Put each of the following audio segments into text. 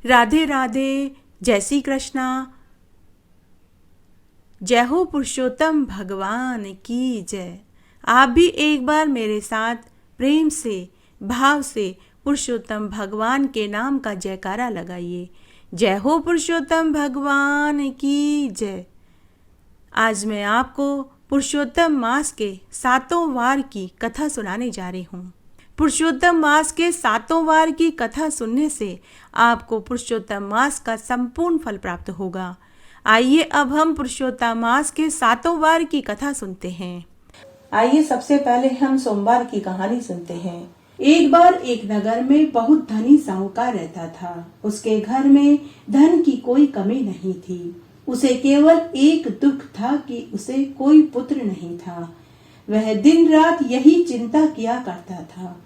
राधे राधे, जय श्री कृष्णा। जय हो पुरुषोत्तम भगवान की जय। आप भी एक बार मेरे साथ प्रेम से, भाव से पुरुषोत्तम भगवान के नाम का जयकारा लगाइए। जय हो पुरुषोत्तम भगवान की जय। आज मैं आपको पुरुषोत्तम मास के 7 वार की कथा सुनाने जा रही हूँ। पुरुषोत्तम मास के 7 वार की कथा सुनने से आपको पुरुषोत्तम मास का संपूर्ण फल प्राप्त होगा। आइए अब हम पुरुषोत्तम मास के 7 वार की कथा सुनते हैं। आइए सबसे पहले हम सोमवार की कहानी सुनते हैं। एक बार एक नगर में बहुत धनी साहूकार रहता था। उसके घर में धन की कोई कमी नहीं थी। उसे केवल एक दुख था कि उसे कोई पुत्र नहीं था। वह दिन रात यही चिंता किया करता था।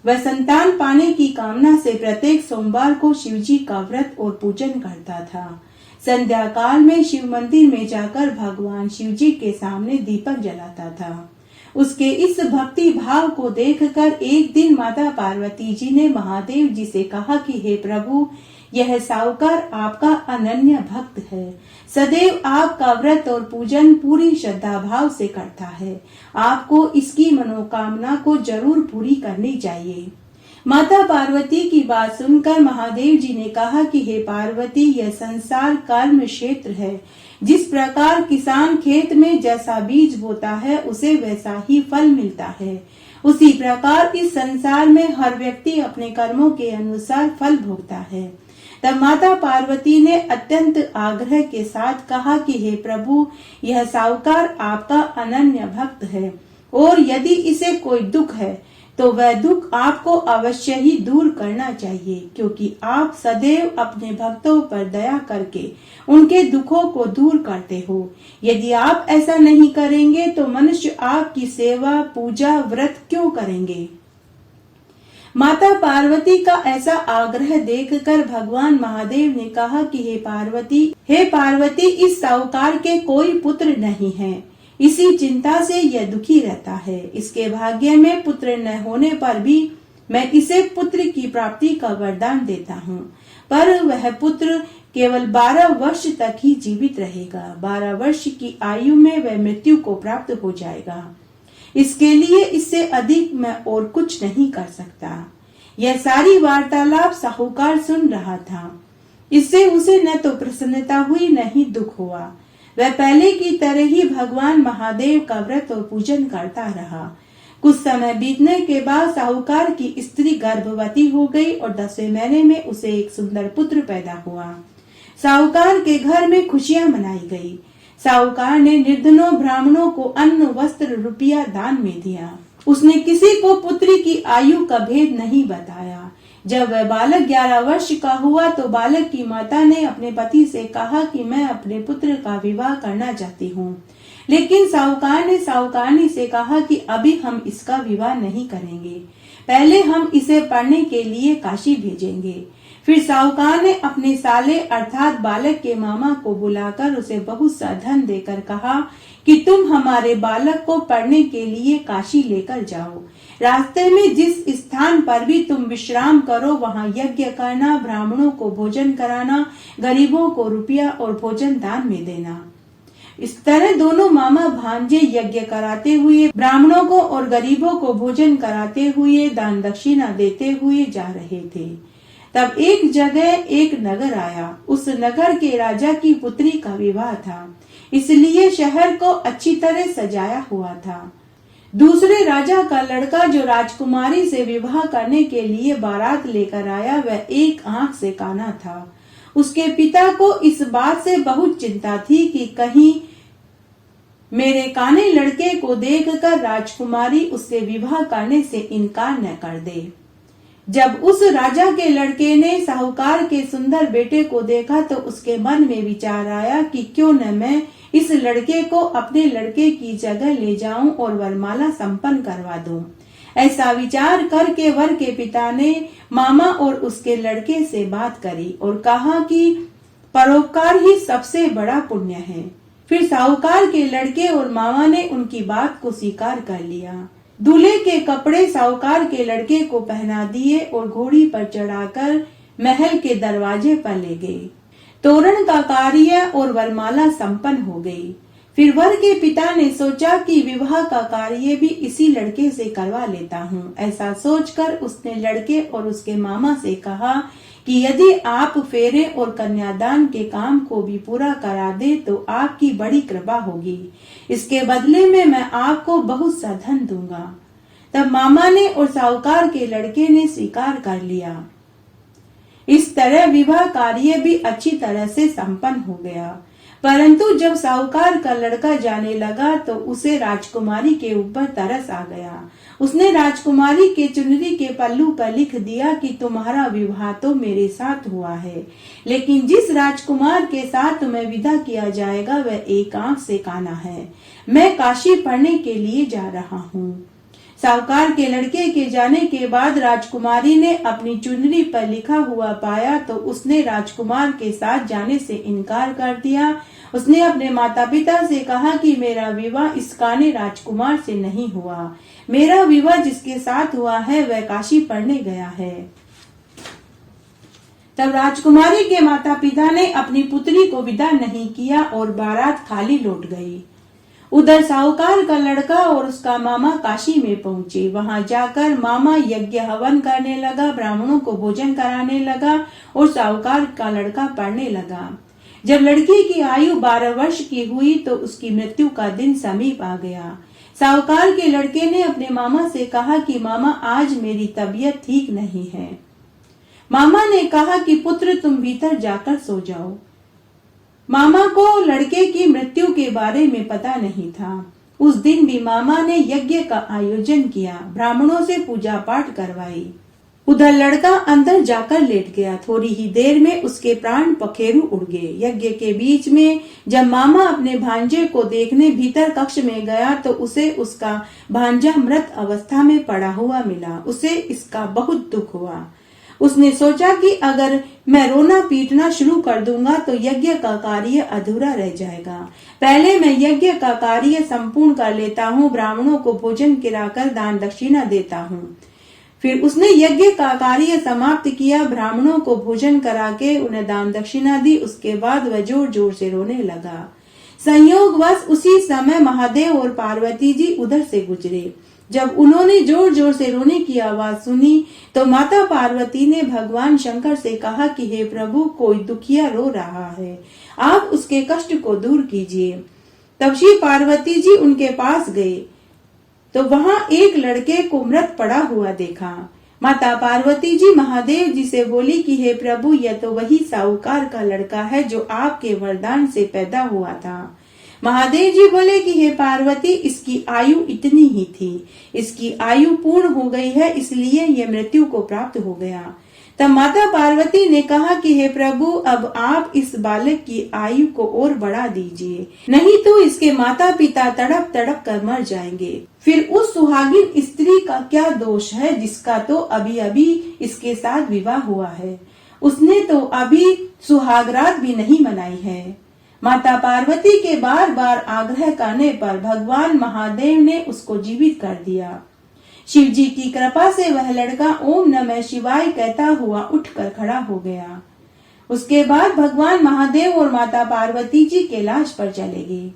वह संतान पाने की कामना से प्रत्येक सोमवार को शिवजी का व्रत और पूजन करता था। संध्या काल में शिव मंदिर में जाकर भगवान शिवजी के सामने दीपक जलाता था। उसके इस भक्ति भाव को देखकर एक दिन माता पार्वती जी ने महादेव जी से कहा कि हे प्रभु, यह साहूकार आपका अनन्य भक्त है। सदैव आपका व्रत और पूजन पूरी श्रद्धा भाव से करता है। आपको इसकी मनोकामना को जरूर पूरी करनी चाहिए। माता पार्वती की बात सुनकर महादेव जी ने कहा कि हे पार्वती, यह संसार कर्म क्षेत्र है। जिस प्रकार किसान खेत में जैसा बीज बोता है उसे वैसा ही फल मिलता है, उसी प्रकार इस संसार में हर व्यक्ति अपने कर्मों के अनुसार फल भोगता है। तब माता पार्वती ने अत्यंत आग्रह के साथ कहा कि हे प्रभु, यह साहूकार आपका अनन्य भक्त है और यदि इसे कोई दुख है तो वह दुख आपको अवश्य ही दूर करना चाहिए, क्योंकि आप सदैव अपने भक्तों पर दया करके उनके दुखों को दूर करते हो। यदि आप ऐसा नहीं करेंगे तो मनुष्य आपकी सेवा, पूजा, व्रत क्यों करेंगे। माता पार्वती का ऐसा आग्रह देखकर भगवान महादेव ने कहा कि हे पार्वती, इस साहूकार के कोई पुत्र नहीं है। इसी चिंता से यह दुखी रहता है। इसके भाग्य में पुत्र न होने पर भी मैं इसे पुत्र की प्राप्ति का वरदान देता हूँ, पर वह पुत्र केवल 12 वर्ष तक ही जीवित रहेगा। 12 वर्ष की आयु में वह मृत्यु को प्राप्त हो जाएगा। इसके लिए इससे अधिक मैं और कुछ नहीं कर सकता। यह सारी वार्तालाप साहूकार सुन रहा था। इससे उसे न तो प्रसन्नता हुई न ही दुख हुआ। वह पहले की तरह ही भगवान महादेव का व्रत और पूजन करता रहा। कुछ समय बीतने के बाद साहूकार की स्त्री गर्भवती हो गई और 10वें महीने में उसे एक सुंदर पुत्र पैदा हुआ। साहूकार के घर में खुशियां मनाई गई। साहूकार ने निर्धनों, ब्राह्मणों को अन्न, वस्त्र, रुपया दान में दिया। उसने किसी को पुत्री की आयु का भेद नहीं बताया। जब वह बालक 11 वर्ष का हुआ तो बालक की माता ने अपने पति से कहा कि मैं अपने पुत्र का विवाह करना चाहती हूँ, लेकिन साहूकार ने साहूकारनी से कहा कि अभी हम इसका विवाह नहीं करेंगे, पहले हम इसे पढ़ने के लिए काशी भेजेंगे। फिर साहूकार ने अपने साले अर्थात बालक के मामा को बुलाकर उसे बहुत सा धन देकर कहा कि तुम हमारे बालक को पढ़ने के लिए काशी लेकर जाओ। रास्ते में जिस स्थान पर भी तुम विश्राम करो वहाँ यज्ञ करना, ब्राह्मणों को भोजन कराना, गरीबों को रुपया और भोजन दान में देना। इस तरह दोनों मामा भांजे यज्ञ कराते हुए, ब्राह्मणों को और गरीबों को भोजन कराते हुए, दान दक्षिणा देते हुए जा रहे थे। तब एक जगह एक नगर आया। उस नगर के राजा की पुत्री का विवाह था, इसलिए शहर को अच्छी तरह सजाया हुआ था। दूसरे राजा का लड़का जो राजकुमारी से विवाह करने के लिए बारात लेकर आया, वह एक आंख से काना था। उसके पिता को इस बात से बहुत चिंता थी कि कहीं मेरे काने लड़के को देखकर राजकुमारी उससे विवाह करने से इनकार न कर दे। जब उस राजा के लड़के ने साहूकार के सुंदर बेटे को देखा तो उसके मन में विचार आया कि क्यों न मैं इस लड़के को अपने लड़के की जगह ले जाऊं और वरमाला संपन्न करवा दूं। ऐसा विचार करके वर के पिता ने मामा और उसके लड़के से बात करी और कहा कि परोपकार ही सबसे बड़ा पुण्य है। फिर साहूकार के लड़के और मामा ने उनकी बात को स्वीकार कर लिया। दूल्हे के कपड़े साहूकार के लड़के को पहना दिए और घोड़ी पर चढ़ाकर महल के दरवाजे पर ले गए। तोरण का कार्य और वरमाला संपन्न हो गई। फिर वर के पिता ने सोचा कि विवाह का कार्य भी इसी लड़के से करवा लेता हूँ। ऐसा सोचकर उसने लड़के और उसके मामा से कहा कि यदि आप फेरे और कन्यादान के काम को भी पूरा करा दे तो आपकी बड़ी कृपा होगी। इसके बदले में मैं आपको बहुत सा धन दूंगा। तब मामा ने और साहूकार के लड़के ने स्वीकार कर लिया। इस तरह विवाह कार्य भी अच्छी तरह से संपन्न हो गया। परंतु जब साहूकार का लड़का जाने लगा तो उसे राजकुमारी के ऊपर तरस आ गया। उसने राजकुमारी के चुनरी के पल्लू पर लिख दिया कि तुम्हारा विवाह तो मेरे साथ हुआ है, लेकिन जिस राजकुमार के साथ तुम्हें विदा किया जाएगा वह एक आंख से काना है। मैं काशी पढ़ने के लिए जा रहा हूँ। साहूकार के लड़के के जाने के बाद राजकुमारी ने अपनी चुनरी पर लिखा हुआ पाया तो उसने राजकुमार के साथ जाने से इनकार कर दिया। उसने अपने माता पिता से कहा कि मेरा विवाह इस काने राजकुमार से नहीं हुआ। मेरा विवाह जिसके साथ हुआ है वह काशी पढ़ने गया है। तब राजकुमारी के माता पिता ने अपनी पुत्री को विदा नहीं किया और बारात खाली लौट गई। उधर साहूकार का लड़का और उसका मामा काशी में पहुंचे। वहां जाकर मामा यज्ञ हवन करने लगा, ब्राह्मणों को भोजन कराने लगा और साहूकार का लड़का पढ़ने लगा। जब लड़की की आयु 12 वर्ष की हुई तो उसकी मृत्यु का दिन समीप आ गया। साहूकार के लड़के ने अपने मामा से कहा कि मामा आज मेरी तबीयत ठीक नहीं है। मामा ने कहा कि पुत्र तुम भीतर जाकर सो जाओ। मामा को लड़के की मृत्यु के बारे में पता नहीं था। उस दिन भी मामा ने यज्ञ का आयोजन किया, ब्राह्मणों से पूजा पाठ करवाई। उधर लड़का अंदर जाकर लेट गया। थोड़ी ही देर में उसके प्राण पखेरु उड़ गए। यज्ञ के बीच में जब मामा अपने भांजे को देखने भीतर कक्ष में गया तो उसे उसका भांजा मृत अवस्था में पड़ा हुआ मिला। उसे इसका बहुत दुख हुआ। उसने सोचा कि अगर मैं रोना पीटना शुरू कर दूंगा तो यज्ञ का कार्य अधूरा रह जाएगा। पहले मैं यज्ञ का कार्य संपूर्ण कर लेता हूँ, ब्राह्मणों को भोजन कराकर दान दक्षिणा देता हूँ। फिर उसने यज्ञ का कार्य समाप्त किया, ब्राह्मणों को भोजन करा के उन्हें दान दक्षिणा दी। उसके बाद वह जोर जोर से रोने लगा। संयोगवश उसी समय महादेव और पार्वती जी उधर से गुजरे। जब उन्होंने जोर जोर से रोने की आवाज सुनी तो माता पार्वती ने भगवान शंकर से कहा कि हे प्रभु, कोई दुखिया रो रहा है, आप उसके कष्ट को दूर कीजिए। तब श्री पार्वती जी उनके पास गए तो वहां एक लड़के को मृत पड़ा हुआ देखा। माता पार्वती जी महादेव जी से बोली कि हे प्रभु, यह तो वही साहूकार का लड़का है जो आपके वरदान से पैदा हुआ था। महादेव जी बोले कि हे पार्वती, इसकी आयु इतनी ही थी, इसकी आयु पूर्ण हो गई है, इसलिए यह मृत्यु को प्राप्त हो गया। तब माता पार्वती ने कहा कि हे प्रभु, अब आप इस बालक की आयु को और बढ़ा दीजिए, नहीं तो इसके माता पिता तड़प तड़प कर मर जाएंगे। फिर उस सुहागिन स्त्री का क्या दोष है जिसका तो अभी अभी इसके साथ विवाह हुआ है, उसने तो अभी सुहागरात भी नहीं मनाई है। माता पार्वती के बार बार आग्रह करने पर भगवान महादेव ने उसको जीवित कर दिया। शिव जी की कृपा से वह लड़का ओम नमः शिवाय कहता हुआ उठकर खड़ा हो गया। उसके बाद भगवान महादेव और माता पार्वती जी कैलाश पर चले गए।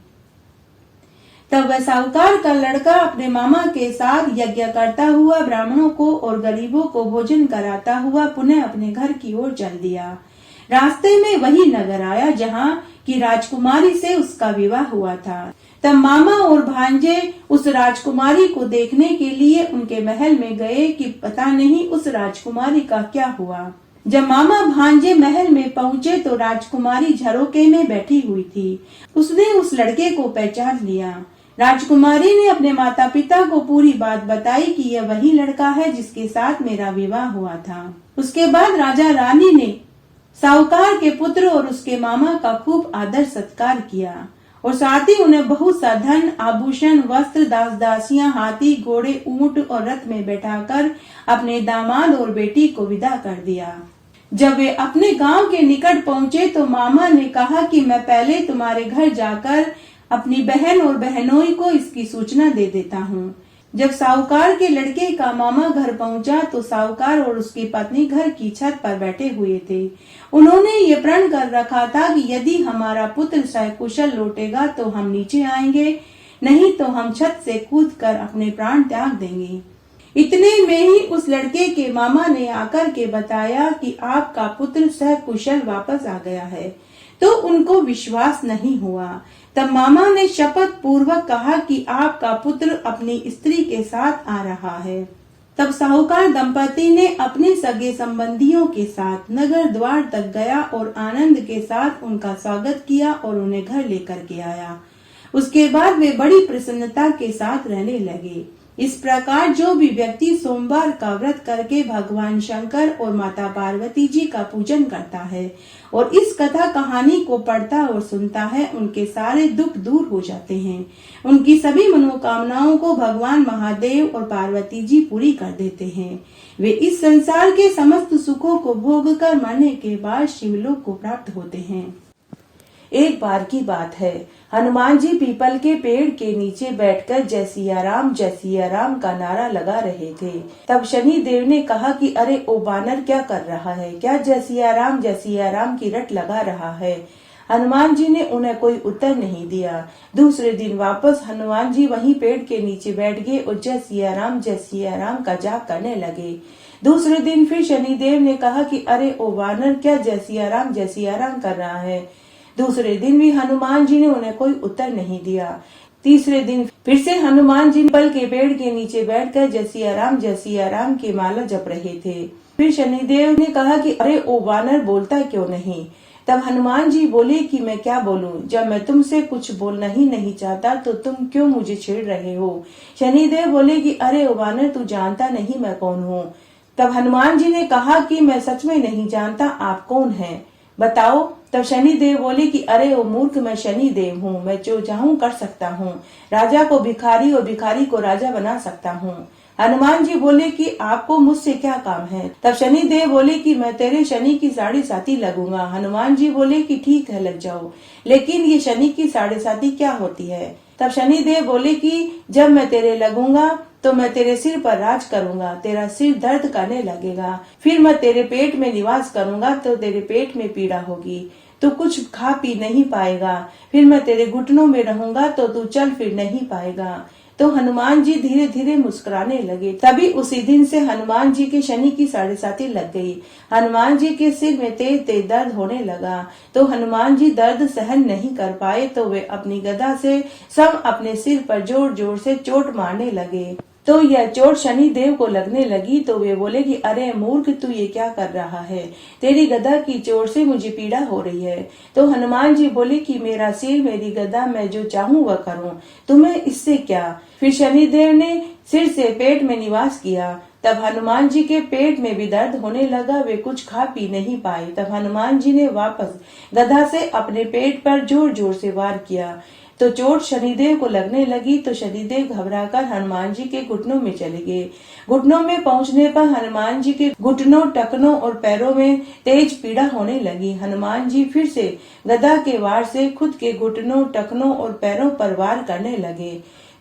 तब वह साहूकार का लड़का अपने मामा के साथ यज्ञ करता हुआ ब्राह्मणों को और गरीबों को भोजन कराता हुआ पुनः अपने घर की ओर चल दिया। रास्ते में वही नगर आया जहाँ की राजकुमारी से उसका विवाह हुआ था। तब मामा और भांजे उस राजकुमारी को देखने के लिए उनके महल में गए कि पता नहीं उस राजकुमारी का क्या हुआ। जब मामा भांजे महल में पहुँचे तो राजकुमारी झरोके में बैठी हुई थी। उसने उस लड़के को पहचान लिया। राजकुमारी ने अपने माता पिता को पूरी बात बताई कि यह वही लड़का है जिसके साथ मेरा विवाह हुआ था। उसके बाद राजा रानी ने साहूकार के पुत्र और उसके मामा का खूब आदर सत्कार किया और साथ ही उन्हें बहुत सा धन, आभूषण, वस्त्र, दास दासियां, हाथी, घोड़े, ऊंट और रथ में बैठाकर अपने दामाद और बेटी को विदा कर दिया। जब वे अपने गांव के निकट पहुंचे तो मामा ने कहा कि मैं पहले तुम्हारे घर जाकर अपनी बहन और बहनोई को इसकी सूचना दे देता हूँ। जब साहूकार के लड़के का मामा घर पहुंचा तो साहूकार और उसकी पत्नी घर की छत पर बैठे हुए थे। उन्होंने ये प्रण कर रखा था कि यदि हमारा पुत्र सकुशल लौटेगा तो हम नीचे आएंगे, नहीं तो हम छत से कूदकर अपने प्राण त्याग देंगे। इतने में ही उस लड़के के मामा ने आकर के बताया कि आपका पुत्र सकुशल वापस आ गया है। तो उनको विश्वास नहीं हुआ। तब मामा ने शपथ पूर्वक कहा कि आपका पुत्र अपनी स्त्री के साथ आ रहा है। तब साहूकार दंपति ने अपने सगे संबंधियों के साथ नगर द्वार तक गया और आनंद के साथ उनका स्वागत किया और उन्हें घर लेकर के आया। उसके बाद वे बड़ी प्रसन्नता के साथ रहने लगे। इस प्रकार जो भी व्यक्ति सोमवार का व्रत करके भगवान शंकर और माता पार्वती जी का पूजन करता है और इस कथा कहानी को पढ़ता और सुनता है, उनके सारे दुख दूर हो जाते हैं। उनकी सभी मनोकामनाओं को भगवान महादेव और पार्वती जी पूरी कर देते हैं। वे इस संसार के समस्त सुखों को भोग कर मरने के बाद शिवलोक को प्राप्त होते हैं। एक बार की बात है, हनुमान जी पीपल के पेड़ के नीचे बैठकर जय सिया राम का नारा लगा रहे थे। तब शनि देव ने कहा कि अरे ओ बानर, क्या कर रहा है? क्या जय सिया राम की रट लगा रहा है? हनुमान जी ने उन्हें कोई उत्तर नहीं दिया। दूसरे दिन वापस हनुमान जी वहीं पेड़ के नीचे बैठ गए और जय सिया राम का जाप करने लगे। दूसरे दिन फिर शनिदेव ने कहा कि अरे ओ बानर, क्या जय सिया राम कर रहा है? दूसरे दिन भी हनुमान जी ने उन्हें कोई उत्तर नहीं दिया। तीसरे दिन फिर से हनुमान जी पीपल के पेड़ के नीचे बैठकर जय सिया राम की माला जप रहे थे। फिर शनिदेव ने कहा कि अरे ओ वानर, बोलता क्यों नहीं? तब हनुमान जी बोले कि मैं क्या बोलूं? जब मैं तुमसे कुछ बोलना ही नहीं चाहता तो तुम क्यों मुझे छेड़ रहे हो? शनिदेव बोले कि अरे ओ वानर, तू जानता नहीं मैं कौन हूँ? तब हनुमान जी ने कहा कि मैं सच में नहीं जानता, आप कौन हैं? बताओ। तब शनिदेव बोले कि अरे ओ मूर्ख, मैं शनिदेव हूँ, मैं जो चाहूँ कर सकता हूँ। राजा को भिखारी और भिखारी को राजा बना सकता हूँ। हनुमान जी बोले कि आपको मुझसे क्या काम है? तब शनिदेव बोले कि मैं तेरे शनि की 7.5 लगूंगा। हनुमान जी बोले कि ठीक है, लग जाओ, लेकिन ये शनि की 7.5 क्या होती है? तब शनिदेव बोले कि जब मैं तेरे लगूंगा तो मैं तेरे सिर पर राज करूंगा, तेरा सिर दर्द करने लगेगा। फिर मैं तेरे पेट में निवास करूंगा तो तेरे पेट में पीड़ा होगी, तू कुछ खा पी नहीं पाएगा। फिर मैं तेरे घुटनों में रहूंगा तो तू चल फिर नहीं पाएगा। तो हनुमान जी धीरे धीरे मुस्कुराने लगे। तभी उसी दिन से हनुमान जी के शनि की 7.5 लग गई। हनुमान जी के सिर में तेज तेज दर्द होने लगा। तो हनुमान जी दर्द सहन नहीं कर पाए तो वे अपनी गदा से सब अपने सिर पर जोर जोर से चोट मारने लगे। तो यह चोट शनि देव को लगने लगी। तो वे बोले कि अरे मूर्ख, तू ये क्या कर रहा है? तेरी गदा की चोट से मुझे पीड़ा हो रही है। तो हनुमान जी बोले कि मेरा सिर, मेरी गदा, मैं जो चाहूँ वह करूँ, तुम्हें इससे क्या? फिर शनि देव ने सिर से पेट में निवास किया। तब हनुमान जी के पेट में भी दर्द होने लगा। वे कुछ खा पी नहीं पाए। तब हनुमान जी ने वापस गदा से अपने पेट पर जोर जोर से वार किया तो चोट शनिदेव को लगने लगी। तो शनिदेव घबराकर हनुमान जी के घुटनों में चले गए। घुटनों में पहुंचने पर हनुमान जी के घुटनों, टखनों और पैरों में तेज पीड़ा होने लगी। हनुमान जी फिर से गदा के वार से खुद के घुटनों, टखनों और पैरों पर वार करने लगे।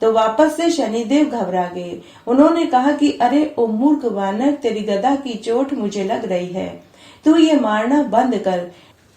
तो वापस से शनिदेव घबरा गए। उन्होंने कहा कि अरे ओ मूर्ख वानर, तेरी गदा की चोट मुझे लग रही है, तू ये मारना बंद कर।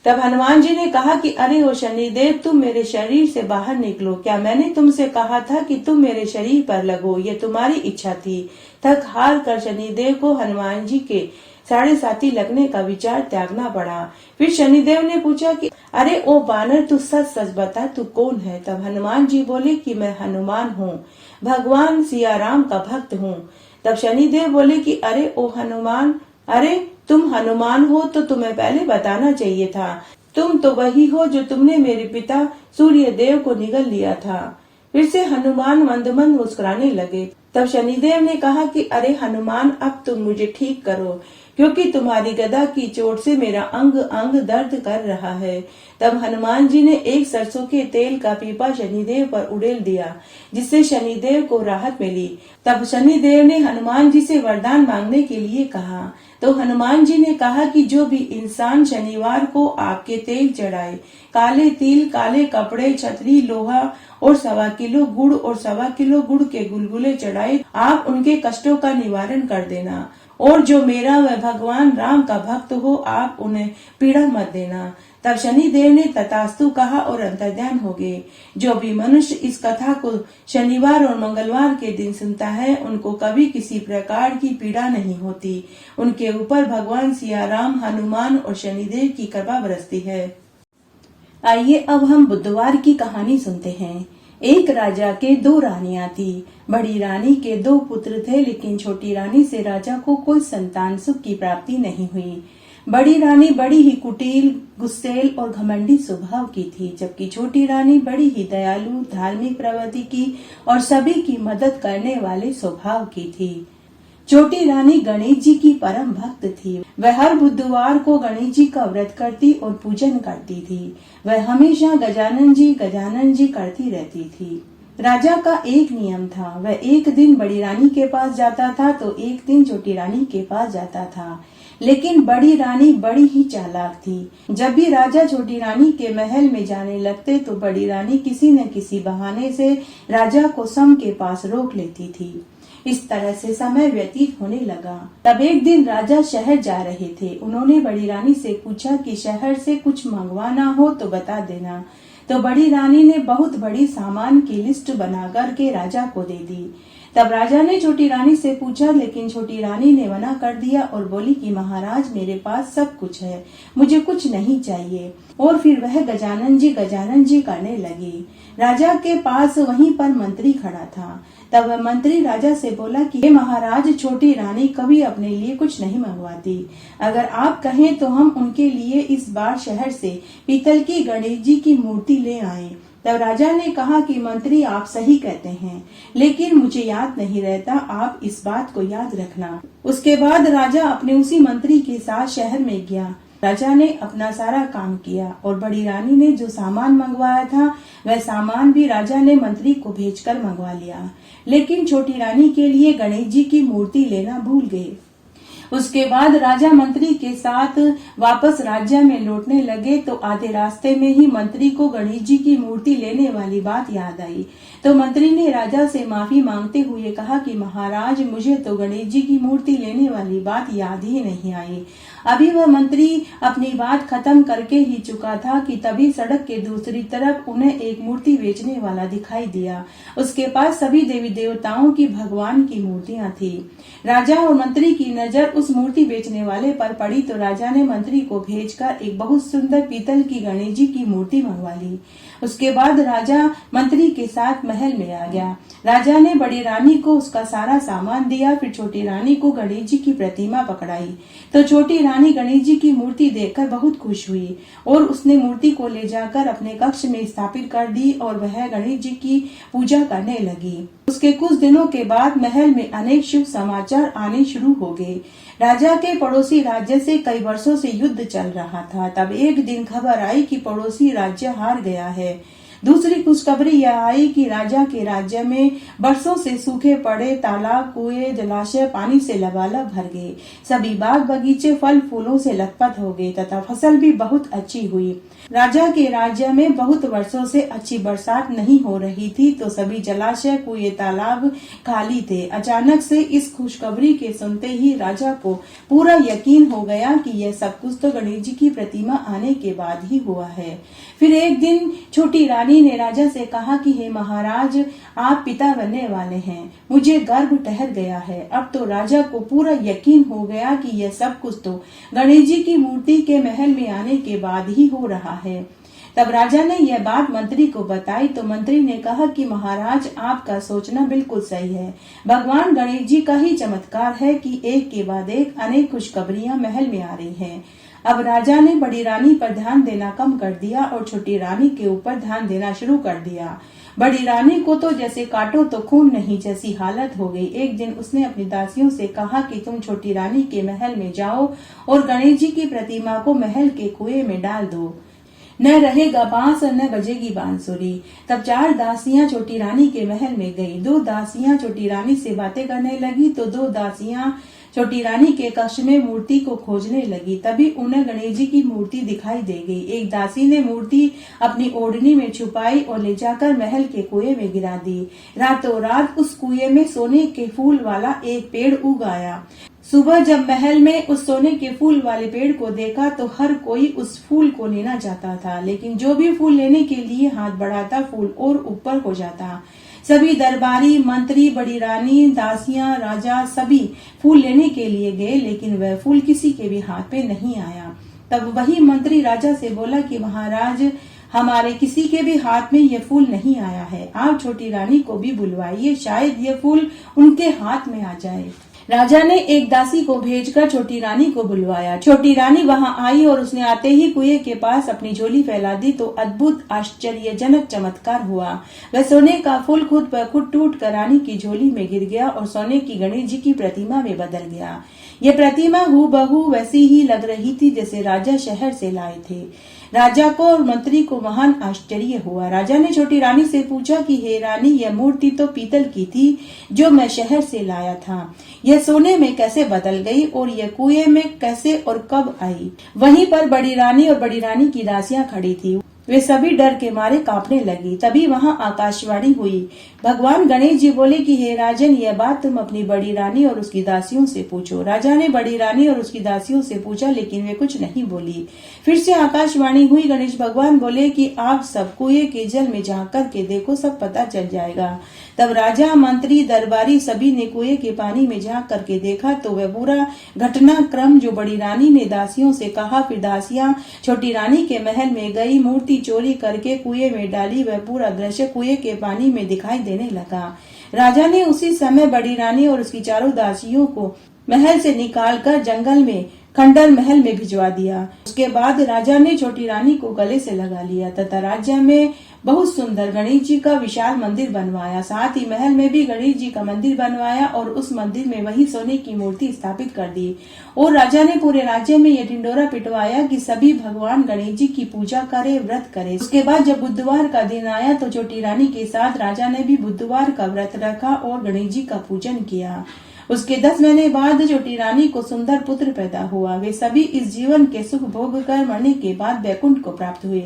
तब हनुमान जी ने कहा कि अरे ओ शनिदेव, तुम मेरे शरीर से बाहर निकलो। क्या मैंने तुमसे कहा था कि तुम मेरे शरीर पर लगो? ये तुम्हारी इच्छा थी। थक हार कर शनिदेव को हनुमान जी के 7.5 लगने का विचार त्यागना पड़ा। फिर शनिदेव ने पूछा कि अरे ओ बानर, तू सच सच बता, तू कौन है? तब हनुमान जी बोले कि मैं हनुमान हूँ, भगवान सिया राम का भक्त हूँ। तब शनिदेव बोले कि अरे ओ हनुमान, अरे तुम हनुमान हो तो तुम्हें पहले बताना चाहिए था। तुम तो वही हो जो तुमने मेरे पिता सूर्य देव को निगल लिया था। फिर से हनुमान मंद मंद मुस्कुराने लगे। तब शनिदेव ने कहा कि अरे हनुमान, अब तुम मुझे ठीक करो। क्योंकि तुम्हारी गदा की चोट से मेरा अंग अंग दर्द कर रहा है। तब हनुमान जी ने एक सरसों के तेल का पीपा शनिदेव पर उड़ेल दिया, जिससे शनिदेव को राहत मिली। तब शनिदेव ने हनुमान जी से वरदान मांगने के लिए कहा। तो हनुमान जी ने कहा कि जो भी इंसान शनिवार को आपके तेल चढ़ाए, काले तिल, काले कपड़े, छतरी, लोहा और 1.25 किलो गुड़ और 1.25 किलो गुड़ के गुलगुले चढ़ाए, आप उनके कष्टों का निवारण कर देना। और जो मेरा व भगवान राम का भक्त हो, आप उन्हें पीड़ा मत देना। तब शनिदेव ने तथास्तु कहा और अंतर्ध्यान हो गए। जो भी मनुष्य इस कथा को शनिवार और मंगलवार के दिन सुनता है, उनको कभी किसी प्रकार की पीड़ा नहीं होती। उनके ऊपर भगवान सिया राम, हनुमान और शनिदेव की कृपा बरसती है। आइए अब हम बुधवार की कहानी सुनते हैं। एक राजा के 2 रानियां थी। बड़ी रानी के 2 पुत्र थे, लेकिन छोटी रानी से राजा को कोई संतान सुख की प्राप्ति नहीं हुई। बड़ी रानी बड़ी ही कुटिल, गुस्सैल और घमंडी स्वभाव की थी, जबकि छोटी रानी बड़ी ही दयालु, धार्मिक प्रवृत्ति की और सभी की मदद करने वाले स्वभाव की थी। छोटी रानी गणेश जी की परम भक्त थी। वह हर बुधवार को गणेश जी का व्रत करती और पूजन करती थी। वह हमेशा गजानन जी करती रहती थी। राजा का एक नियम था, वह एक दिन बड़ी रानी के पास जाता था तो एक दिन छोटी रानी के पास जाता था। लेकिन बड़ी रानी बड़ी ही चालाक थी। जब भी राजा छोटी रानी के महल में जाने लगते तो बड़ी रानी किसी न किसी बहाने से राजा को सम के पास रोक लेती थी। इस तरह से समय व्यतीत होने लगा। तब एक दिन राजा शहर जा रहे थे। उन्होंने बड़ी रानी से पूछा कि शहर से कुछ मंगवाना हो तो बता देना। तो बड़ी रानी ने बहुत बड़ी सामान की लिस्ट बना करके राजा को दे दी। तब राजा ने छोटी रानी से पूछा, लेकिन छोटी रानी ने मना कर दिया और बोली कि महाराज, मेरे पास सब कुछ है, मुझे कुछ नहीं चाहिए। और फिर वह गजानन जी करने लगी। राजा के पास वहीं पर मंत्री खड़ा था। तब वह मंत्री राजा से बोला कि हे महाराज, छोटी रानी कभी अपने लिए कुछ नहीं मंगवाती। अगर आप कहें तो हम उनके लिए इस बार शहर से पीतल की गणेश जी की मूर्ति ले आए। तब राजा ने कहा कि मंत्री, आप सही कहते हैं, लेकिन मुझे याद नहीं रहता, आप इस बात को याद रखना। उसके बाद राजा अपने उसी मंत्री के साथ शहर में गया। राजा ने अपना सारा काम किया और बड़ी रानी ने जो सामान मंगवाया था वह सामान भी राजा ने मंत्री को भेजकर मंगवा लिया। लेकिन छोटी रानी के लिए गणेश जी की मूर्ति लेना भूल गए। उसके बाद राजा मंत्री के साथ वापस राज्य में लौटने लगे तो आधे रास्ते में ही मंत्री को गणेश जी की मूर्ति लेने वाली बात याद आई। तो मंत्री ने राजा से माफी मांगते हुए कहा कि महाराज, मुझे तो गणेश जी की मूर्ति लेने वाली बात याद ही नहीं आई। अभी वह मंत्री अपनी बात खत्म करके ही चुका था कि तभी सड़क के दूसरी तरफ उन्हें एक मूर्ति बेचने वाला दिखाई दिया। उसके पास सभी देवी देवताओं की, भगवान की मूर्तियां थी। राजा और मंत्री की नजर उस मूर्ति बेचने वाले पर पड़ी तो राजा ने मंत्री को भेजकर एक बहुत सुंदर पीतल की गणेश जी की मूर्ति मंगवा ली। उसके बाद राजा मंत्री के साथ महल में आ गया। राजा ने बड़ी रानी को उसका सारा सामान दिया। फिर छोटी रानी को गणेश जी की प्रतिमा पकड़ाई तो छोटी रानी गणेश जी की मूर्ति देखकर बहुत खुश हुई और उसने मूर्ति को ले जाकर अपने कक्ष में स्थापित कर दी और वह गणेश जी की पूजा करने लगी। उसके कुछ दिनों के बाद महल में अनेक शुभ समाचार आने शुरू हो गए। राजा के पड़ोसी राज्य से कई वर्षों से युद्ध चल रहा था। तब एक दिन खबर आई कि पड़ोसी राज्य हार गया है। दूसरी खुशखबरी यह आई कि राजा के राज्य में बरसों से सूखे पड़े तालाब, कुएं, जलाशय पानी से लबालब भर गए। सभी बाग बगीचे फल फूलों से लथपथ हो गए तथा फसल भी बहुत अच्छी हुई। राजा के राज्य में बहुत वर्षों से अच्छी बरसात नहीं हो रही थी तो सभी जलाशय, कुएं, तालाब खाली थे। अचानक से इस खुशखबरी के सुनते ही राजा को पूरा यकीन हो गया कि यह सब कुछ तो गणेश जी की प्रतिमा आने के बाद ही हुआ है। फिर एक दिन छोटी रानी ने राजा से कहा कि हे महाराज, आप पिता बनने वाले हैं, मुझे गर्भ टहर गया है। अब तो राजा को पूरा यकीन हो गया कि यह सब कुछ तो गणेश जी की मूर्ति के महल में आने के बाद ही हो रहा है। तब राजा ने यह बात मंत्री को बताई तो मंत्री ने कहा कि महाराज, आपका सोचना बिल्कुल सही है। भगवान गणेश जी का ही चमत्कार है कि एक के बाद एक अनेक खुशखबरियां महल में आ रही हैं। अब राजा ने बड़ी रानी पर ध्यान देना कम कर दिया और छोटी रानी के ऊपर ध्यान देना शुरू कर दिया। बड़ी रानी को तो जैसे काटो तो खून नहीं जैसी हालत हो गई। एक दिन उसने अपनी दासियों से कहा कि तुम छोटी रानी के महल में जाओ और गणेश जी की प्रतिमा को महल के कुएं में डाल दो। न रहेगा बांस और न बजेगी बांसुरी। तब 4 दासियां छोटी रानी के महल में गईं। 2 दासियां छोटी रानी से बातें करने लगी तो 2 दासियां छोटी रानी के कक्ष में मूर्ति को खोजने लगी। तभी उन्हें गणेश जी की मूर्ति दिखाई दे गई। एक दासी ने मूर्ति अपनी ओढ़नी में छुपाई और ले जाकर महल के कुएं में गिरा दी। रातों रात उस कुएं में सोने के फूल वाला एक पेड़ उग आया। सुबह जब महल में उस सोने के फूल वाले पेड़ को देखा तो हर कोई उस फूल को लेना चाहता था, लेकिन जो भी फूल लेने के लिए हाथ बढ़ाता फूल और ऊपर हो जाता। सभी दरबारी, मंत्री, बड़ी रानी, दासियां, राजा सभी फूल लेने के लिए गए, लेकिन वह फूल किसी के भी हाथ पे नहीं आया। तब वही मंत्री राजा से बोला कि महाराज, हमारे किसी के भी हाथ में यह फूल नहीं आया है। आप छोटी रानी को भी बुलवाइए, शायद यह फूल उनके हाथ में आ जाए। राजा ने एक दासी को भेजकर छोटी रानी को बुलवाया। छोटी रानी वहां आई और उसने आते ही कुएं के पास अपनी झोली फैला दी तो अद्भुत आश्चर्यजनक चमत्कार हुआ। वह सोने का फूल खुद ब खुद टूट कर रानी की झोली में गिर गया और सोने की गणेश जी की प्रतिमा में बदल गया। यह प्रतिमा हूबहू वैसी ही लग रही थी जैसे राजा शहर से लाए थे। राजा को और मंत्री को महान आश्चर्य हुआ। राजा ने छोटी रानी से पूछा कि हे रानी, यह मूर्ति तो पीतल की थी जो मैं शहर से लाया था, यह सोने में कैसे बदल गई और यह कुएं में कैसे और कब आई? वहीं पर बड़ी रानी और बड़ी रानी की दासियां खड़ी थी। वे सभी डर के मारे कांपने लगी। तभी वहां आकाशवाणी हुई। भगवान गणेश जी बोले कि हे राजन, यह बात तुम अपनी बड़ी रानी और उसकी दासियों से पूछो। राजा ने बड़ी रानी और उसकी दासियों से पूछा, लेकिन वे कुछ नहीं बोली। फिर से आकाशवाणी हुई। गणेश भगवान बोले कि आप सब कुएं के जल में झांक करके देखो, सब पता चल जाएगा। तब राजा, मंत्री, दरबारी सभी ने कुएं के पानी में झांक करके देखा तो वह पूरा घटनाक्रम जो बड़ी रानी ने दासियों से कहा, फिर दासियां छोटी रानी के महल में गई, मूर्ति चोरी करके कुएं में डाली, वह पूरा दृश्य कुएं के पानी में दिखाई देने लगा। राजा ने उसी समय बड़ी रानी और उसकी चारों दासियों को महल से निकालकर जंगल में खंडर महल में भिजवा दिया। उसके बाद राजा ने छोटी रानी को गले से लगा लिया तथा राज्य में बहुत सुंदर गणेश जी का विशाल मंदिर बनवाया। साथ ही महल में भी गणेश जी का मंदिर बनवाया और उस मंदिर में वही सोने की मूर्ति स्थापित कर दी। और राजा ने पूरे राज्य में यह ढिंडोरा पिटवाया कि सभी भगवान गणेश जी की पूजा करे, व्रत करे। उसके बाद जब बुधवार का दिन आया तो छोटी रानी के साथ राजा ने भी बुधवार का व्रत रखा और गणेश जी का पूजन किया। उसके 10 महीने बाद छोटी रानी को सुंदर पुत्र पैदा हुआ। वे सभी इस जीवन के सुख भोग कर मरने के बाद वैकुंठ को प्राप्त हुए।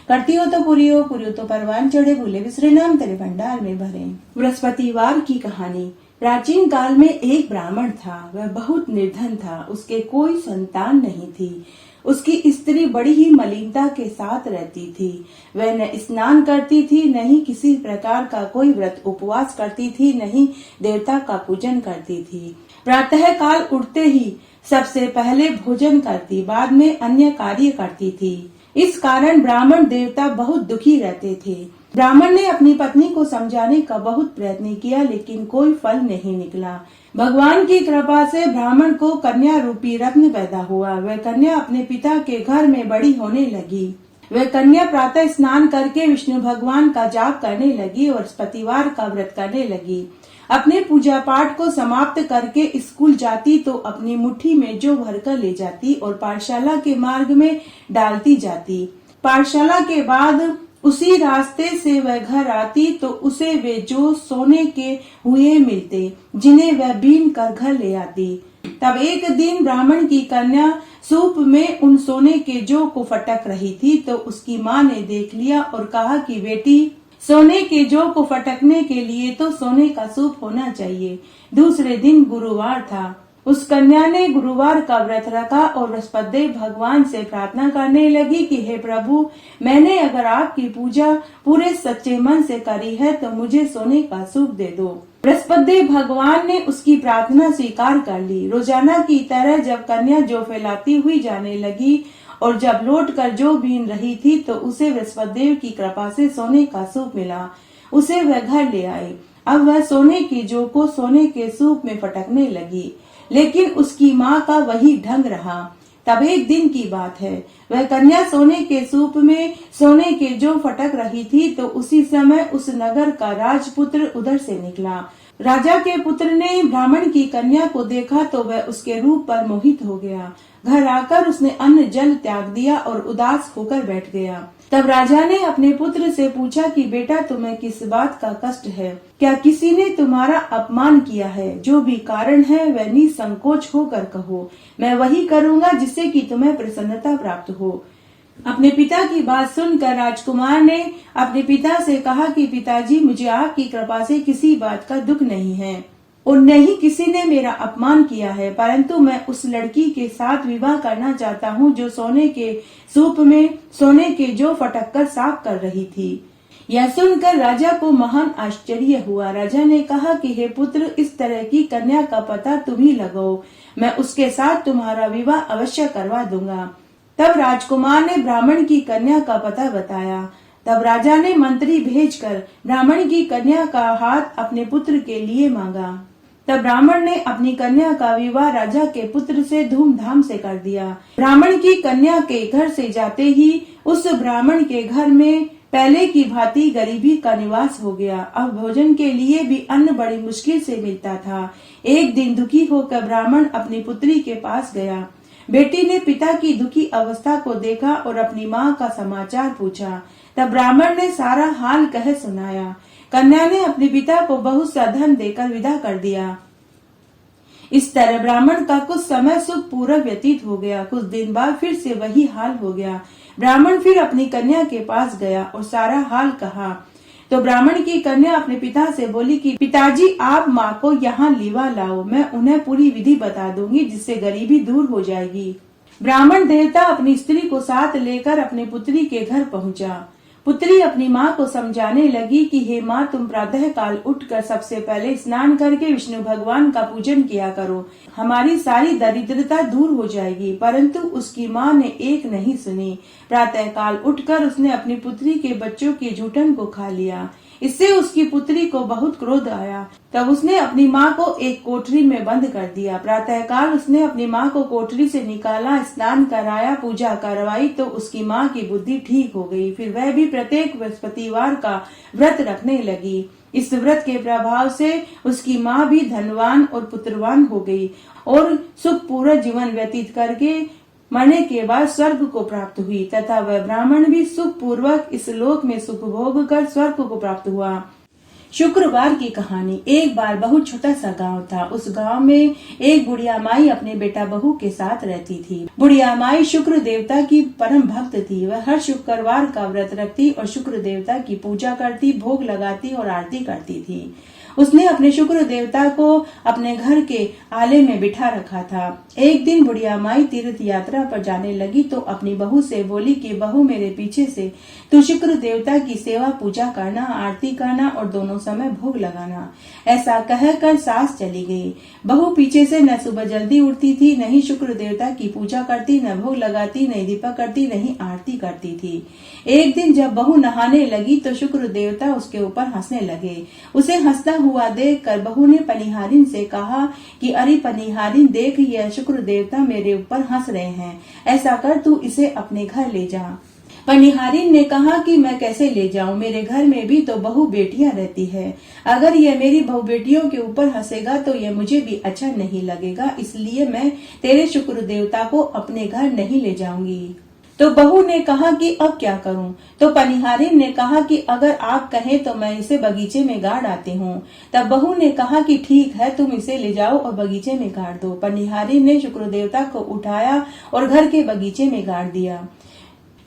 करती हो तो पूरी हो तो परवान चढ़े, भूले बिसरे नाम तेरे भंडार में भरे। बृहस्पतिवार की कहानी। प्राचीन काल में एक ब्राह्मण था। वह बहुत निर्धन था। उसके कोई संतान नहीं थी। उसकी स्त्री बड़ी ही मलिनता के साथ रहती थी। वह न स्नान करती थी, न ही किसी प्रकार का कोई व्रत उपवास करती थी, न ही देवता का पूजन करती थी। प्रातः काल उठते ही सबसे पहले भोजन करती, बाद में अन्य कार्य करती थी। इस कारण ब्राह्मण देवता बहुत दुखी रहते थे। ब्राह्मण ने अपनी पत्नी को समझाने का बहुत प्रयत्न किया, लेकिन कोई फल नहीं निकला। भगवान की कृपा से ब्राह्मण को कन्या रूपी रत्न पैदा हुआ। वह कन्या अपने पिता के घर में बड़ी होने लगी। वह कन्या प्रातः स्नान करके विष्णु भगवान का जाप करने लगी और बृहस्पतिवार का व्रत करने लगी। अपने पूजा पाठ को समाप्त करके स्कूल जाती तो अपनी मुट्ठी में जौ भरकर ले जाती और पाठशाला के मार्ग में डालती जाती। पाठशाला के बाद उसी रास्ते से वह घर आती तो उसे वे जो सोने के हुए मिलते, जिन्हें वह बीन कर घर ले आती। तब एक दिन ब्राह्मण की कन्या सूप में उन सोने के जौ को फटक रही थी तो उसकी माँ ने देख लिया और कहा कि बेटी, सोने के जौ को फटकने के लिए तो सोने का सूप होना चाहिए। दूसरे दिन गुरुवार था। उस कन्या ने गुरुवार का व्रत रखा और बृहस्पतिदेव भगवान से प्रार्थना करने लगी कि हे प्रभु, मैंने अगर आपकी पूजा पूरे सच्चे मन से करी है तो मुझे सोने का सूप दे दो। बृहस्पतिदेव भगवान ने उसकी प्रार्थना स्वीकार कर ली। रोजाना की तरह जब कन्या जौ फैलाती हुई जाने लगी और जब लौट कर जौ बीन रही थी तो उसे बृहस्पतिदेव की कृपा से सोने का सूप मिला। उसे वह घर ले आई। अब वह सोने की जौ को सोने के सूप में फटकने लगी, लेकिन उसकी माँ का वही ढंग रहा। तब एक दिन की बात है, वह कन्या सोने के सूप में सोने के जो फटक रही थी, तो उसी समय उस नगर का राजपुत्र उधर से निकला। राजा के पुत्र ने ब्राह्मण की कन्या को देखा तो वह उसके रूप पर मोहित हो गया। घर आकर उसने अन्न जल त्याग दिया और उदास होकर बैठ गया। तब राजा ने अपने पुत्र से पूछा कि बेटा, तुम्हें किस बात का कष्ट है? क्या किसी ने तुम्हारा अपमान किया है? जो भी कारण है वह निसंकोच होकर कहो, मैं वही करूँगा जिससे कि तुम्हें प्रसन्नता प्राप्त हो। अपने पिता की बात सुनकर राजकुमार ने अपने पिता से कहा कि पिताजी, मुझे आपकी कृपा से किसी बात का दुख नहीं है और न ही किसी ने मेरा अपमान किया है, परंतु मैं उस लड़की के साथ विवाह करना चाहता हूँ जो सोने के सूप में सोने के जो फटक कर साफ कर रही थी। यह सुनकर राजा को महान आश्चर्य हुआ। राजा ने कहा कि हे पुत्र, इस तरह की कन्या का पता तुम ही लगाओ, मैं उसके साथ तुम्हारा विवाह अवश्य करवा दूंगा। तब राजकुमार ने ब्राह्मण की कन्या का पता बताया। तब राजा ने मंत्री भेजकर ब्राह्मण की कन्या का हाथ अपने पुत्र के लिए मांगा। तब ब्राह्मण ने अपनी कन्या का विवाह राजा के पुत्र से धूमधाम से कर दिया। ब्राह्मण की कन्या के घर से जाते ही उस ब्राह्मण के घर में पहले की भांति गरीबी का निवास हो गया। अब भोजन के लिए भी अन्न बड़ी मुश्किल से मिलता था। एक दिन दुखी होकर ब्राह्मण अपनी पुत्री के पास गया। बेटी ने पिता की दुखी अवस्था को देखा और अपनी माँ का समाचार पूछा। तब ब्राह्मण ने सारा हाल कह सुनाया। कन्या ने अपने पिता को बहुत सा धन देकर विदा कर दिया। इस तरह ब्राह्मण का कुछ समय सुख पूर्वक व्यतीत हो गया। कुछ दिन बाद फिर से वही हाल हो गया। ब्राह्मण फिर अपनी कन्या के पास गया और सारा हाल कहा। तो ब्राह्मण की कन्या अपने पिता से बोली कि पिताजी, आप माँ को यहाँ लीवा लाओ, मैं उन्हें पूरी विधि बता दूंगी जिससे गरीबी दूर हो जाएगी। ब्राह्मण देवता अपनी स्त्री को साथ लेकर अपने पुत्री के घर पहुँचा। पुत्री अपनी माँ को समझाने लगी कि हे माँ, तुम प्रातः काल उठकर सबसे पहले स्नान करके विष्णु भगवान का पूजन किया करो, हमारी सारी दरिद्रता दूर हो जाएगी। परंतु उसकी माँ ने एक नहीं सुनी। प्रातः काल उठकर उसने अपनी पुत्री के बच्चों की जूठन को खा लिया। इससे उसकी पुत्री को बहुत क्रोध आया। तब उसने अपनी माँ को एक कोठरी में बंद कर दिया। प्रातःकाल उसने अपनी माँ को कोठरी से निकाला, स्नान कराया, पूजा करवाई तो उसकी माँ की बुद्धि ठीक हो गई। फिर वह भी प्रत्येक बृहस्पतिवार का व्रत रखने लगी। इस व्रत के प्रभाव से उसकी माँ भी धनवान और पुत्रवान हो गई और सुखपूर्ण जीवन व्यतीत करके मरने के बाद स्वर्ग को प्राप्त हुई तथा वह ब्राह्मण भी सुख पूर्वक इस लोक में सुख भोग कर स्वर्ग को प्राप्त हुआ। शुक्रवार की कहानी। एक बार बहुत छोटा सा गांव था। उस गांव में एक बुढ़िया माई अपने बेटा बहू के साथ रहती थी। बुढ़िया माई शुक्र देवता की परम भक्त थी। वह हर शुक्रवार का व्रत रखती और शुक्र देवता की पूजा करती, भोग लगाती और आरती करती थी। उसने अपने शुक्र देवता को अपने घर के आले में बिठा रखा था। एक दिन बुढ़िया माई तीर्थ यात्रा पर जाने लगी तो अपनी बहू से बोली कि बहू, मेरे पीछे से तू शुक्र देवता की सेवा पूजा करना, आरती करना और दोनों समय भोग लगाना। ऐसा कहकर सास चली गई। बहू पीछे से न सुबह जल्दी उठती थी, न ही शुक्र देवता की पूजा करती, न भोग लगाती, न दीपक करती, न ही आरती करती थी। एक दिन जब बहू नहाने लगी तो शुक्र देवता उसके ऊपर हंसने लगे। उसे हंसता हुआ देखकर बहू ने पनिहारिन से कहा कि अरे पनिहारिन, देख, यह शुक्र देवता मेरे ऊपर हंस रहे हैं। ऐसा कर, तू इसे अपने घर ले जा। पनिहारिन ने कहा कि मैं कैसे ले जाऊं, मेरे घर में भी तो बहू बेटियां रहती है। अगर यह मेरी बहू बेटियों के ऊपर हंसेगा तो यह मुझे भी अच्छा नहीं लगेगा, इसलिए मैं तेरे शुक्र देवता को अपने घर नहीं ले जाऊंगी। तो बहू ने कहा कि अब क्या करूं? तो पनिहारिन ने कहा कि अगर आप कहें तो मैं इसे बगीचे में गाड़ आती हूँ। तब बहू ने कहा कि ठीक है, तुम इसे ले जाओ और बगीचे में गाड़ दो। पनिहारिन ने शुक्र देवता को उठाया और घर के बगीचे में गाड़ दिया।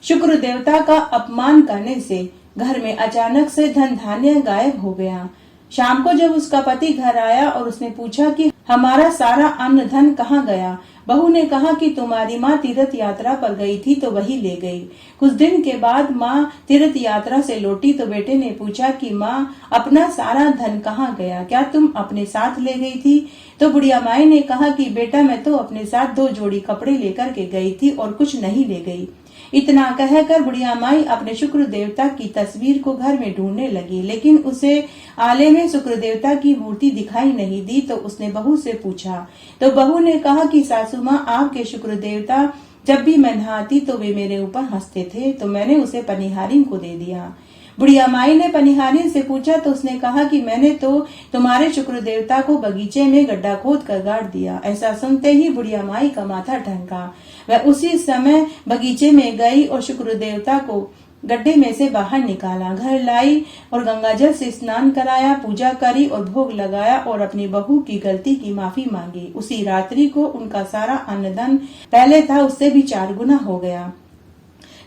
शुक्र देवता का अपमान करने से घर में अचानक से धन धान्य गायब हो गया। शाम को जब उसका पति घर आया और उसने पूछा कि हमारा सारा अन्न धन कहाँ गया, बहू ने कहा कि तुम्हारी माँ तीर्थ यात्रा पर गई थी तो वही ले गई। कुछ दिन के बाद माँ तीर्थ यात्रा से लौटी तो बेटे ने पूछा कि माँ, अपना सारा धन कहाँ गया, क्या तुम अपने साथ ले गई थी? तो बुढ़िया माई ने कहा कि बेटा, मैं तो अपने साथ 2 जोड़ी कपड़े लेकर के गई थी और कुछ नहीं ले गई। इतना कहकर बुढ़िया माई अपने शुक्र देवता की तस्वीर को घर में ढूंढने लगी, लेकिन उसे आले में शुक्र देवता की मूर्ति दिखाई नहीं दी। तो उसने बहू से पूछा। तो बहू ने कहा कि सासू माँ, आपके शुक्र देवता जब भी मैं नहाती तो वे मेरे ऊपर हंसते थे, तो मैंने उसे पनिहारिन को दे दिया। बुढ़िया माई ने पनिहारिन से पूछा तो उसने कहा कि मैंने तो तुम्हारे शुक्र देवता को बगीचे में गड्ढा खोद कर गाड़ दिया। ऐसा सुनते ही बुढ़िया माई का माथा ठनका। वह उसी समय बगीचे में गई और शुक्र देवता को गड्ढे में से बाहर निकाला, घर लाई और गंगाजल से स्नान कराया, पूजा करी और भोग लगाया और अपनी बहू की गलती की माफी मांगी। उसी रात्रि को उनका सारा अन्नधन पहले था उससे भी 4 गुना हो गया।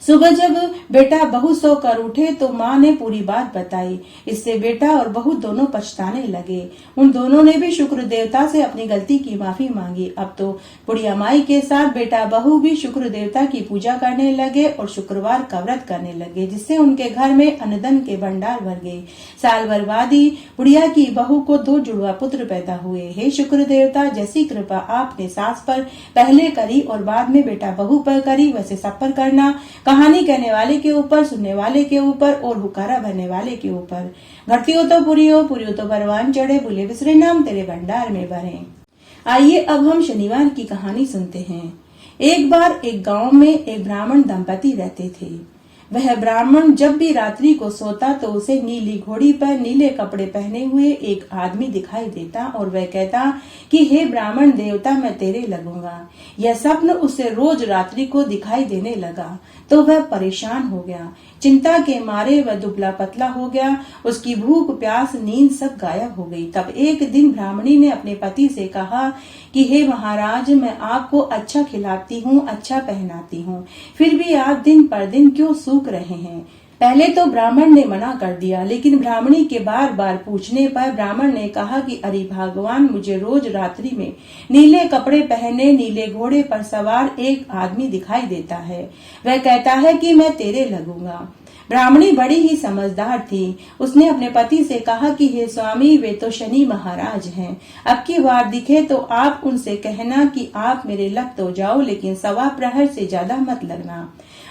सुबह जब बेटा बहू सोकर उठे तो माँ ने पूरी बात बताई। इससे बेटा और बहू दोनों पछताने लगे। उन दोनों ने भी शुक्र देवता से अपनी गलती की माफी मांगी। अब तो बुढ़िया माई के साथ बेटा बहू भी शुक्र देवता की पूजा करने लगे और शुक्रवार का व्रत करने लगे, जिससे उनके घर में अन्नधन के भंडार भर गए। साल भर बाद ही बुढ़िया की बहू को 2 जुड़वा पुत्र पैदा हुए। हे शुक्र देवता, जैसी कृपा आपने सास पर पहले करी और बाद में बेटा बहू पर करी, वैसे सब पर करना। कहानी कहने वाले के ऊपर, सुनने वाले के ऊपर और हुकारा भरने वाले के ऊपर। घटती हो तो पूरी हो तो परवान चढ़े, भूले बिसरे नाम तेरे भंडार में भरे। आइए अब हम शनिवार की कहानी सुनते हैं। एक बार एक गांव में एक ब्राह्मण दंपति रहते थे। वह ब्राह्मण जब भी रात्रि को सोता तो उसे नीली घोड़ी पर नीले कपड़े पहने हुए एक आदमी दिखाई देता और वह कहता कि हे ब्राह्मण देवता, मैं तेरे लगूंगा। यह स्वप्न उसे रोज रात्रि को दिखाई देने लगा तो वह परेशान हो गया। चिंता के मारे वह दुबला पतला हो गया। उसकी भूख, प्यास, नींद सब गायब हो गई। तब एक दिन ब्राह्मणी ने अपने पति से कहा कि हे महाराज, मैं आपको अच्छा खिलाती हूँ, अच्छा पहनाती हूँ, फिर भी आप दिन पर दिन क्यों सूख रहे हैं। पहले तो ब्राह्मण ने मना कर दिया, लेकिन ब्राह्मणी के बार बार पूछने पर ब्राह्मण ने कहा कि अरे भगवान, मुझे रोज रात्रि में नीले कपड़े पहने नीले घोड़े पर सवार एक आदमी दिखाई देता है। वह कहता है कि मैं तेरे लगूंगा। ब्राह्मणी बड़ी ही समझदार थी। उसने अपने पति से कहा कि हे स्वामी, वे तो शनि महाराज हैं। अब की बार दिखे तो आप उनसे कहना कि आप मेरे लग तो जाओ, लेकिन 1.25 प्रहर से ज्यादा मत लगना।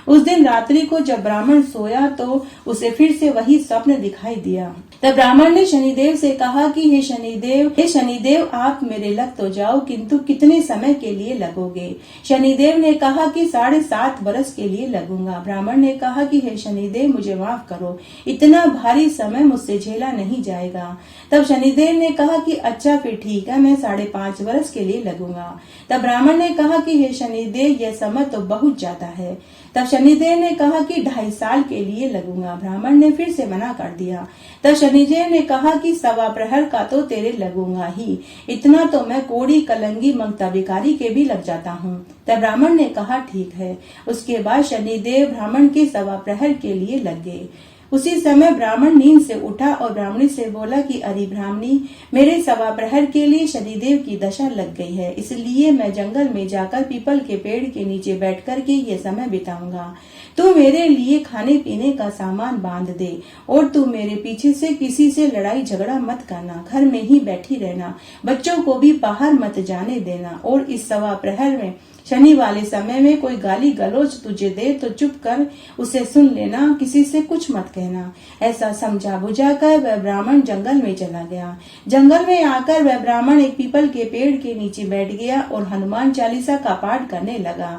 उस दिन रात्रि को जब ब्राह्मण सोया तो उसे फिर से वही स्वप्न दिखाई दिया। तब ब्राह्मण ने शनिदेव से कहा कि हे शनिदेव, आप मेरे लग तो जाओ, किंतु कितने समय के लिए लगोगे। शनिदेव ने कहा कि 7.5 बरस के लिए लगूंगा। ब्राह्मण ने कहा कि हे शनिदेव, मुझे माफ करो, इतना भारी समय मुझसे झेला नहीं जाएगा। तब शनिदेव ने कहा कि अच्छा फिर ठीक है, मैं 5.5 बरस के लिए लगूंगा। तब ब्राह्मण ने कहा कि हे शनिदेव, यह समय तो बहुत ज्यादा है। तब शनिदेव ने कहा कि 2.5 साल के लिए लगूंगा। ब्राह्मण ने फिर से मना कर दिया। तब शनिदेव ने कहा कि 1.25 प्रहर का तो तेरे लगूंगा ही, इतना तो मैं कोड़ी, कलंगी, मंगता भिखारी के भी लग जाता हूँ। तब ब्राह्मण ने कहा ठीक है। उसके बाद शनिदेव ब्राह्मण के 1.25 प्रहर के लिए लग गए। उसी समय ब्राह्मण नींद से उठा और ब्राह्मणी से बोला कि अरे ब्राह्मणी, मेरे 1.25 प्रहर के लिए शनिदेव की दशा लग गई है, इसलिए मैं जंगल में जाकर पीपल के पेड़ के नीचे बैठ कर के ये समय बिताऊंगा। तू मेरे लिए खाने पीने का सामान बांध दे और तू मेरे पीछे से किसी से लड़ाई झगड़ा मत करना, घर में ही बैठी रहना, बच्चों को भी बाहर मत जाने देना। और इस 1.25 प्रहर में शनि वाले समय में कोई गाली गलौज तुझे दे तो चुप कर उसे सुन लेना, किसी से कुछ मत कहना। ऐसा समझा बुझाकर वह ब्राह्मण जंगल में चला गया। जंगल में आकर वह ब्राह्मण एक पीपल के पेड़ के नीचे बैठ गया और हनुमान चालीसा का पाठ करने लगा।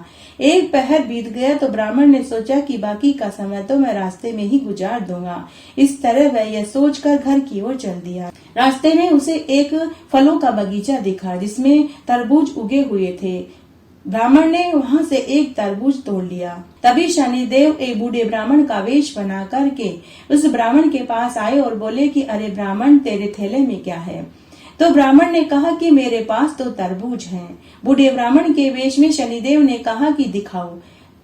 1 पहर बीत गया तो ब्राह्मण ने सोचा कि बाकी का समय तो मैं रास्ते में ही गुजार दूंगा। इस तरह वह यह सोचकर घर की ओर चल दिया। रास्ते में उसे एक फलों का बगीचा दिखा जिसमें तरबूज उगे हुए थे। ब्राह्मण ने वहां से एक तरबूज तोड़ लिया। तभी शनिदेव एक बूढ़े ब्राह्मण का वेश बना करके उस ब्राह्मण के पास आए और बोले कि अरे ब्राह्मण, तेरे थैले में क्या है। तो ब्राह्मण ने कहा कि मेरे पास तो तरबूज हैं। बूढ़े ब्राह्मण के वेश में शनिदेव ने कहा कि दिखाओ।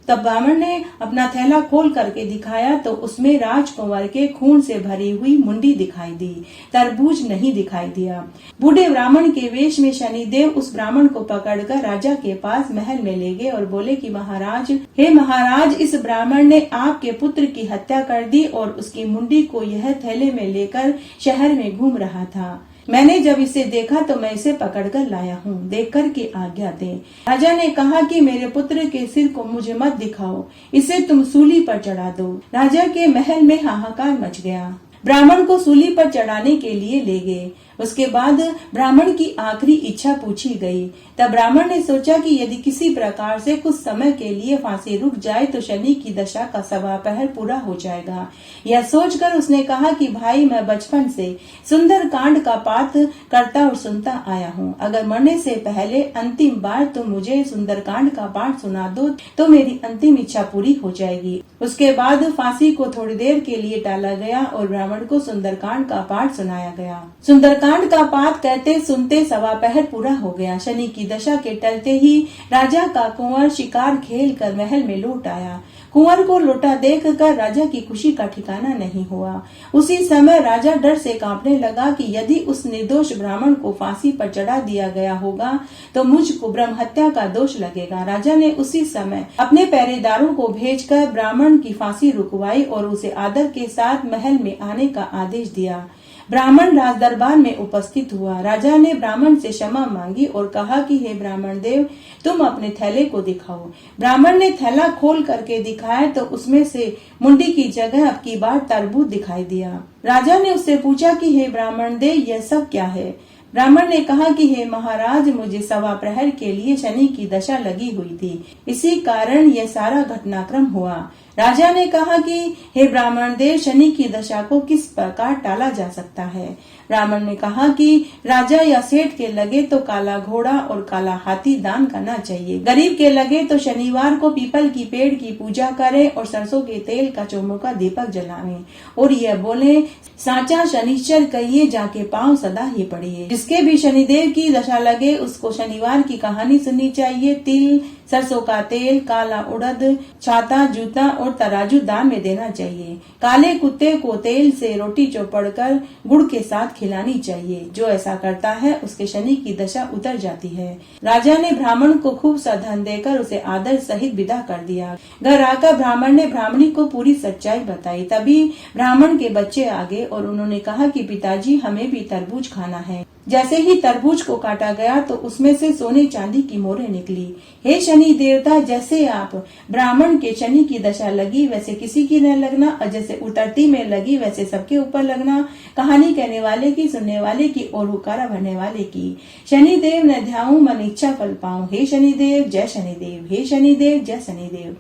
तब ब्राह्मण ने अपना थैला खोल करके दिखाया तो उसमें राजकुंवर के खून से भरी हुई मुंडी दिखाई दी, तरबूज नहीं दिखाई दिया। बूढ़े ब्राह्मण के वेश में शनिदेव उस ब्राह्मण को पकड़कर राजा के पास महल में ले गए और बोले कि महाराज, हे महाराज, इस ब्राह्मण ने आपके पुत्र की हत्या कर दी और उसकी मुंडी को यह थैले में लेकर शहर में घूम रहा था। मैंने जब इसे देखा तो मैं इसे पकड़कर लाया हूँ, देख कर के आज्ञा दे। राजा ने कहा कि मेरे पुत्र के सिर को मुझे मत दिखाओ, इसे तुम सूली पर चढ़ा दो। राजा के महल में हाहाकार मच गया। ब्राह्मण को सूली पर चढ़ाने के लिए ले गए। उसके बाद ब्राह्मण की आखिरी इच्छा पूछी गई। तब ब्राह्मण ने सोचा कि यदि किसी प्रकार से कुछ समय के लिए फांसी रुक जाए तो शनि की दशा का 1.25 पहर पूरा हो जाएगा। यह सोचकर उसने कहा कि भाई, मैं बचपन से सुंदर कांड का पाठ करता और सुनता आया हूँ। अगर मरने से पहले अंतिम बार तुम मुझे सुंदर कांड का पाठ सुना दो तो मेरी अंतिम इच्छा पूरी हो जाएगी। उसके बाद फांसी को थोड़ी देर के लिए टाला गया और ब्राह्मण को सुंदरकांड का पाठ सुनाया गया। सुंदरकांड का पाठ कहते सुनते 1.25 पहर पूरा हो गया। शनि की दशा के टलते ही राजा का कुंवर शिकार खेल कर महल में लौट आया। कुंवर को लौटा देखकर राजा की खुशी का ठिकाना नहीं हुआ। उसी समय राजा डर से कांपने लगा कि यदि उस निर्दोष ब्राह्मण को फांसी पर चढ़ा दिया गया होगा तो मुझको ब्रह्म हत्या का दोष लगेगा। राजा ने उसी समय अपने पहरेदारों को भेजकर ब्राह्मण की फांसी रुकवाई और उसे आदर के साथ महल में आने का आदेश दिया। ब्राह्मण राज दरबार में उपस्थित हुआ। राजा ने ब्राह्मण से क्षमा मांगी और कहा कि हे ब्राह्मण देव, तुम अपने थैले को दिखाओ। ब्राह्मण ने थैला खोल करके दिखाया तो उसमें से मुंडी की जगह अब की बार तरबूज दिखाई दिया। राजा ने उससे पूछा कि हे ब्राह्मण देव, यह सब क्या है? ब्राह्मण ने कहा कि हे महाराज, मुझे 1.25 प्रहर के लिए शनि की दशा लगी हुई थी, इसी कारण यह सारा घटनाक्रम हुआ। राजा ने कहा कि हे ब्राह्मण देव, शनि की दशा को किस प्रकार टाला जा सकता है? ब्राह्मण ने कहा कि राजा या सेठ के लगे तो काला घोड़ा और काला हाथी दान करना चाहिए। गरीब के लगे तो शनिवार को पीपल की पेड़ की पूजा करें और सरसों के तेल का चौमुखा दीपक जलाएं और यह बोले, साचा शनिश्चर कहिए, जाके पांव सदा ही पड़िए। जिसके भी शनिदेव की दशा लगे उसको शनिवार की कहानी सुननी चाहिए। तिल, सरसों का तेल, काला उड़द, छाता, जूता और तराजू दान में देना चाहिए। काले कुत्ते को तेल से रोटी चौपड़ कर गुड़ के साथ खिलानी चाहिए। जो ऐसा करता है उसके शनि की दशा उतर जाती है। राजा ने ब्राह्मण को खूब सा धन देकर उसे आदर सहित विदा कर दिया। घर आकर ब्राह्मण ने ब्राह्मणी को पूरी सच्चाई बताई। तभी ब्राह्मण के बच्चे आ गए और उन्होंने कहा कि पिताजी, हमें भी तरबूज खाना है। जैसे ही तरबूज को काटा गया तो उसमें से सोने चांदी की मोहरें निकली। हे शनि देवता, जैसे आप ब्राह्मण के शनि की दशा लगी वैसे किसी की न लगना, और जैसे उतरती में लगी वैसे सबके ऊपर लगना। कहानी कहने वाले की, सुनने वाले की और हुकारा भरने वाले की। शनि देव न ध्याऊं, मन इच्छा फल पाऊं। हे शनिदेव, जय शनिदेव। हे शनिदेव, जय शनिदेव।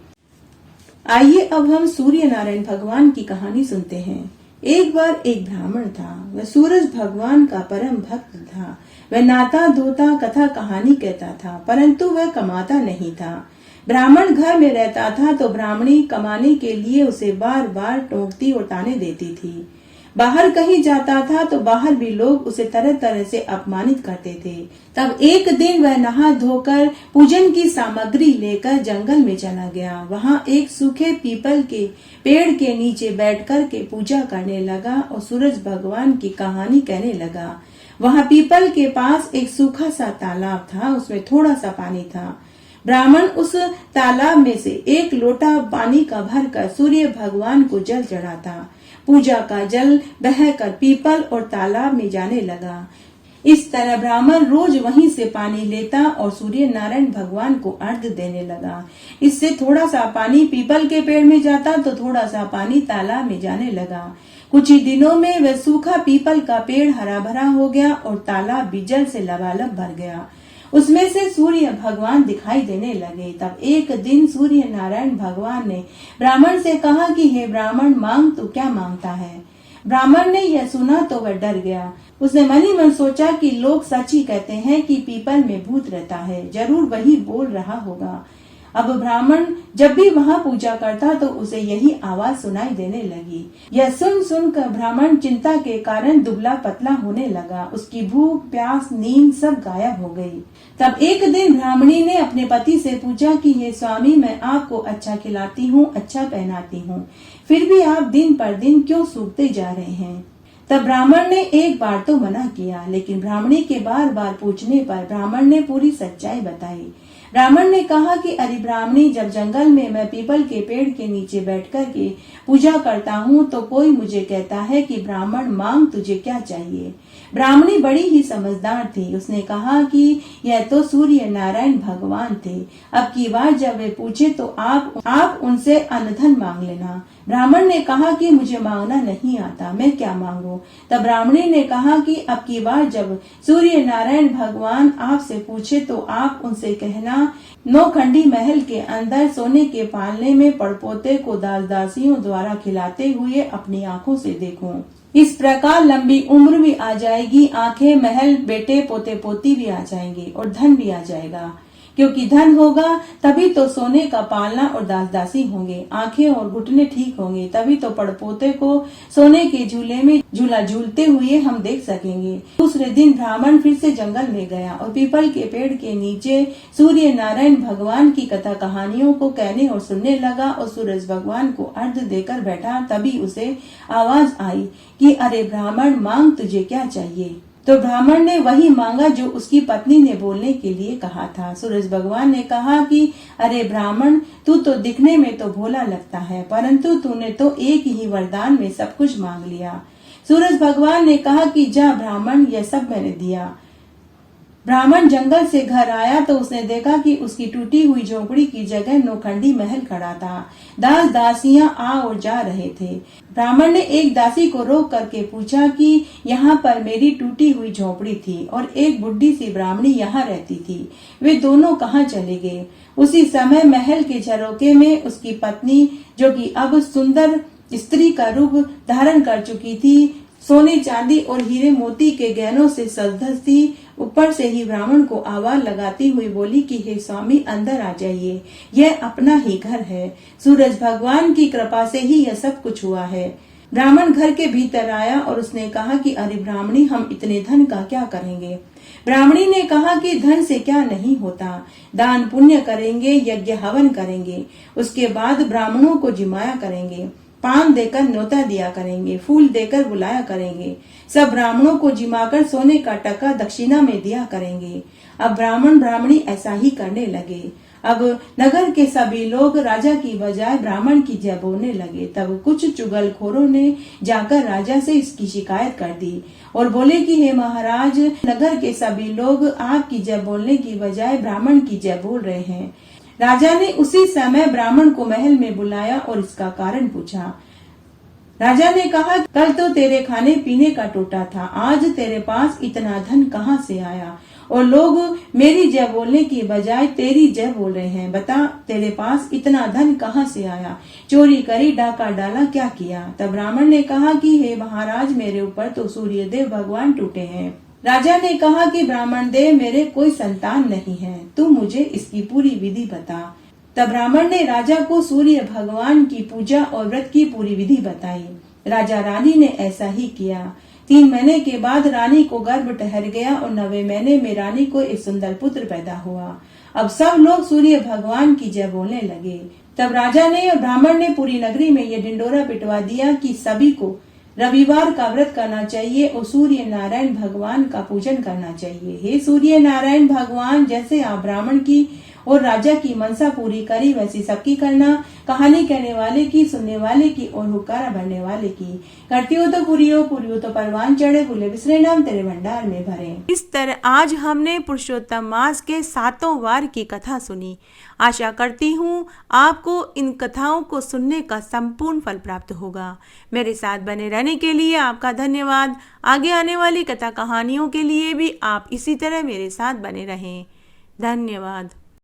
आइए अब हम सूर्य नारायण भगवान की कहानी सुनते हैं। एक बार एक ब्राह्मण था। वह सूरज भगवान का परम भक्त था। वह नाता धोता कथा कहानी कहता था, परंतु वह कमाता नहीं था। ब्राह्मण घर में रहता था तो ब्राह्मणी कमाने के लिए उसे बार बार टोकती और ताने देती थी। बाहर कहीं जाता था तो बाहर भी लोग उसे तरह तरह से अपमानित करते थे। तब एक दिन वह नहा धोकर पूजन की सामग्री लेकर जंगल में चला गया। वहां एक सूखे पीपल के पेड़ के नीचे बैठकर के पूजा करने लगा और सूरज भगवान की कहानी कहने लगा। वहां पीपल के पास एक सूखा सा तालाब था, उसमें थोड़ा सा पानी था। ब्राह्मण उस तालाब में से एक लोटा पानी का भरकर सूर्य भगवान को जल चढ़ाता। पूजा का जल बहकर पीपल और तालाब में जाने लगा। इस तरह ब्राह्मण रोज वहीं से पानी लेता और सूर्य नारायण भगवान को अर्घ्य देने लगा। इससे थोड़ा सा पानी पीपल के पेड़ में जाता तो थोड़ा सा पानी तालाब में जाने लगा। कुछ ही दिनों में वह सूखा पीपल का पेड़ हरा भरा हो गया और तालाब भी जल से लबालब भर गया। उसमें से सूर्य भगवान दिखाई देने लगे। तब एक दिन सूर्य नारायण भगवान ने ब्राह्मण से कहा कि हे ब्राह्मण, मांग तो क्या मांगता है? ब्राह्मण ने यह सुना तो वह डर गया। उसने मन ही मन सोचा कि लोग सच ही कहते हैं कि पीपल में भूत रहता है, जरूर वही बोल रहा होगा। अब ब्राह्मण जब भी वहां पूजा करता तो उसे यही आवाज सुनाई देने लगी। यह सुन कर ब्राह्मण चिंता के कारण दुबला पतला होने लगा। उसकी भूख, प्यास, नींद सब गायब हो गई। तब एक दिन ब्राह्मणी ने अपने पति से पूछा कि हे स्वामी, मैं आपको अच्छा खिलाती हूँ, अच्छा पहनाती हूँ, फिर भी आप दिन पर दिन क्यों सूखते जा रहे हैं? तब ब्राह्मण ने एक बार तो मना किया, लेकिन ब्राह्मणी के बार बार पूछने पर ब्राह्मण ने पूरी सच्चाई बताई। ब्राह्मण ने कहा कि अरे ब्राह्मणी, जब जंगल में मैं पीपल के पेड़ के नीचे बैठकर के पूजा करता हूँ तो कोई मुझे कहता है कि ब्राह्मण मांग, तुझे क्या चाहिए। ब्राह्मणी बड़ी ही समझदार थी। उसने कहा कि यह तो सूर्य नारायण भगवान थे। अब की बार जब वे पूछे तो आप उनसे अन्न मांग लेना। ब्राह्मण ने कहा कि मुझे मांगना नहीं आता, मैं क्या मांगू। तब ब्राह्मणी ने कहा कि अब की बार जब सूर्य नारायण भगवान आपसे पूछे तो आप उनसे कहना, नौखंडी महल के अंदर सोने के पालने में पड़पोते को दास दासियों द्वारा खिलाते हुए अपनी आंखों से देखूं। इस प्रकार लंबी उम्र भी आ जाएगी, आंखें, महल, बेटे, पोते पोती भी आ जाएंगे और धन भी आ जाएगा। क्योंकि धन होगा तभी तो सोने का पालना और दास दासी होंगे, आंखें और घुटने ठीक होंगे तभी तो पड़पोते को सोने के झूले में झूला झूलते हुए हम देख सकेंगे। दूसरे दिन ब्राह्मण फिर से जंगल में गया और पीपल के पेड़ के नीचे सूर्य नारायण भगवान की कथा कहानियों को कहने और सुनने लगा और सूरज भगवान को अर्घ देकर बैठा। तभी उसे आवाज आई कि अरे ब्राह्मण, मांग, तुझे क्या चाहिए। तो ब्राह्मण ने वही मांगा जो उसकी पत्नी ने बोलने के लिए कहा था। सूरज भगवान ने कहा कि अरे ब्राह्मण, तू तो दिखने में तो भोला लगता है, परंतु तूने तो एक ही वरदान में सब कुछ मांग लिया। सूरज भगवान ने कहा कि जा ब्राह्मण, यह सब मैंने दिया। ब्राह्मण जंगल से घर आया तो उसने देखा कि उसकी टूटी हुई झोपड़ी की जगह नौखंडी महल खड़ा था। दास दासियां आ और जा रहे थे। ब्राह्मण ने एक दासी को रोक करके पूछा कि यहाँ पर मेरी टूटी हुई झोपड़ी थी और एक बुढ़ी सी ब्राह्मणी यहाँ रहती थी, वे दोनों कहाँ चले गए। उसी समय महल के झरोके में उसकी पत्नी, जो कि अब सुंदर स्त्री का रूप धारण कर चुकी थी, सोने चांदी और हीरे मोती के गहनों से सजधज थी, ऊपर से ही ब्राह्मण को आवाज लगाती हुई बोली कि हे स्वामी, अंदर आ जाइए, यह अपना ही घर है। सूरज भगवान की कृपा से ही यह सब कुछ हुआ है। ब्राह्मण घर के भीतर आया और उसने कहा कि अरे ब्राह्मणी, हम इतने धन का क्या करेंगे। ब्राह्मणी ने कहा कि धन से क्या नहीं होता, दान पुण्य करेंगे, यज्ञ हवन करेंगे, उसके बाद ब्राह्मणों को जिमाया करेंगे, पान देकर न्योता दिया करेंगे, फूल देकर बुलाया करेंगे, सब ब्राह्मणों को जिमाकर सोने का टका दक्षिणा में दिया करेंगे। अब ब्राह्मण ब्राह्मणी ऐसा ही करने लगे। अब नगर के सभी लोग राजा की बजाय ब्राह्मण की जय बोलने लगे। तब कुछ चुगलखोरों ने जाकर राजा से इसकी शिकायत कर दी और बोले कि हे महाराज, नगर के सभी लोग आपकी जय बोलने की बजाय ब्राह्मण की जय बोल रहे हैं। राजा ने उसी समय ब्राह्मण को महल में बुलाया और इसका कारण पूछा। राजा ने कहा, कल तो तेरे खाने पीने का टोटा था, आज तेरे पास इतना धन कहाँ से आया और लोग मेरी जय बोलने की बजाय तेरी जय बोल रहे हैं। बता, तेरे पास इतना धन कहाँ से आया, चोरी करी, डाका डाला, क्या किया। तब ब्राह्मण ने कहा कि हे महाराज, मेरे ऊपर तो सूर्यदेव भगवान टूटे हैं। राजा ने कहा कि ब्राह्मण देव, मेरे कोई संतान नहीं है, तुम मुझे इसकी पूरी विधि बता। तब ब्राह्मण ने राजा को सूर्य भगवान की पूजा और व्रत की पूरी विधि बताई। राजा रानी ने ऐसा ही किया। 3 महीने के बाद रानी को गर्भ ठहर गया और 9वें महीने में रानी को एक सुंदर पुत्र पैदा हुआ। अब सब लोग सूर्य भगवान की जय बोलने लगे। तब राजा ने और ब्राह्मण ने पूरी नगरी में ये ढिंडोरा पिटवा दिया कि सभी को रविवार का व्रत करना चाहिए और सूर्य नारायण भगवान का पूजन करना चाहिए। हे सूर्य नारायण भगवान, जैसे आप ब्राह्मण की और राजा की मनसा पूरी करी, वैसी सबकी करना, कहानी कहने वाले की, सुनने वाले की और हुक्कारा भरने वाले की। करती हो तो पूरी हो तो परवान चढ़े, भूले बिसरे नाम तेरे भंडार में भरे। इस तरह आज हमने पुरुषोत्तम मास के 7वें वार की कथा सुनी। आशा करती हूँ आपको इन कथाओं को सुनने का संपूर्ण फल प्राप्त होगा। मेरे साथ बने रहने के लिए आपका धन्यवाद। आगे आने वाली कथा कहानियों के लिए भी आप इसी तरह मेरे साथ बने रहें। धन्यवाद।